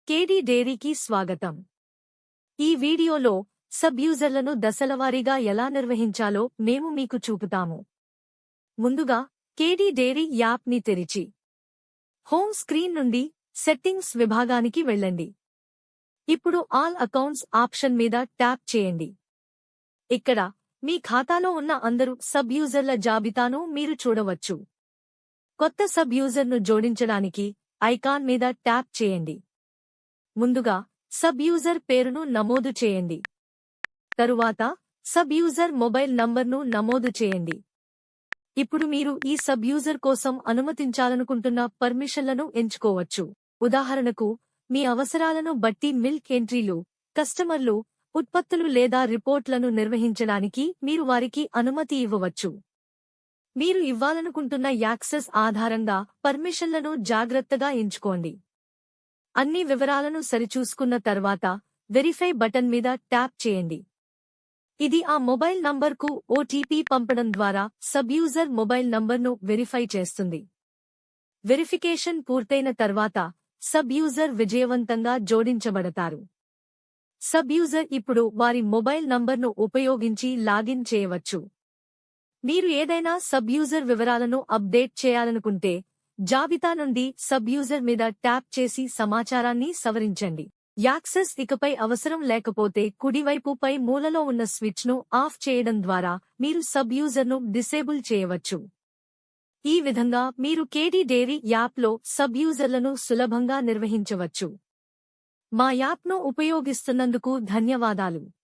కేడీ డైరీకి స్వాగతం. ఈ వీడియోలో సబ్ యూజర్లను దశలవారీగా ఎలా నిర్వహించాలో మేము మీకు చూపుతాము. ముందుగా కేడీ డైరీ యాప్ని తెరిచి హోమ్ స్క్రీన్ నుండి సెట్టింగ్స్ విభాగానికి వెళ్ళండి. ఇప్పుడు ఆల్ అకౌంట్స్ ఆప్షన్ మీద ట్యాప్ చేయండి. ఇక్కడ మీ ఖాతాలో ఉన్న అందరు సబ్ యూజర్ల జాబితాను మీరు చూడవచ్చు. కొత్త సబ్ యూజర్ను జోడించడానికి ఐకాన్ మీద ట్యాప్ చేయండి. ముందుగా సబ్ యూజర్ పేరును నమోదు చేయండి. తరువాత సబ్ యూజర్ మొబైల్ నంబర్ను నమోదు చేయండి. ఇప్పుడు మీరు ఈ సబ్ యూజర్ కోసం అనుమతించాలనుకుంటున్న పర్మిషన్లను ఎంచుకోవచ్చు. ఉదాహరణకు, మీ అవసరాలను బట్టి మిల్క్ ఎంట్రీలు, కస్టమర్లు, ఉత్పత్తులు లేదా రిపోర్ట్లను నిర్వహించడానికి మీరు వారికి అనుమతి ఇవ్వవచ్చు. మీరు ఇవ్వాలనుకుంటున్న యాక్సెస్ ఆధారంగా పర్మిషన్లను జాగ్రత్తగా ఎంచుకోండి. అన్ని వివరాలను సరిచూసుకున్న తర్వాత వెరిఫై బటన్ మీద ట్యాప్ చేయండి. ఇది ఆ మొబైల్ నంబర్కు ఓటీపీ పంపడం ద్వారా సబ్ యూజర్ మొబైల్ నంబర్ను వెరిఫై చేస్తుంది. వెరిఫికేషన్ పూర్తయిన తర్వాత సబ్ యూజర్ విజయవంతంగా జోడించబడతారు. సబ్ యూజర్ ఇప్పుడు వారి మొబైల్ నంబర్ను ఉపయోగించి లాగిన్ చేయవచ్చు. మీరు ఏదైనా సబ్ యూజర్ వివరాలను అప్డేట్ చేయాలనుకుంటే జాబితా నుండి సబ్ యూజర్ మీద ట్యాప్ చేసి సమాచారాన్ని సవరించండి. యాక్సెస్ ఇకపై అవసరం లేకపోతే కుడివైపు పై మూలలో ఉన్న స్విచ్ను ఆఫ్ చేయడం ద్వారా మీరు సబ్ యూజర్ను డిసేబుల్ చేయవచ్చు. ఈ విధంగా మీరు కేడీ డైరీ యాప్లో సబ్ యూజర్లను సులభంగా నిర్వహించవచ్చు. మా యాప్ను ఉపయోగిస్తున్నందుకు ధన్యవాదాలు.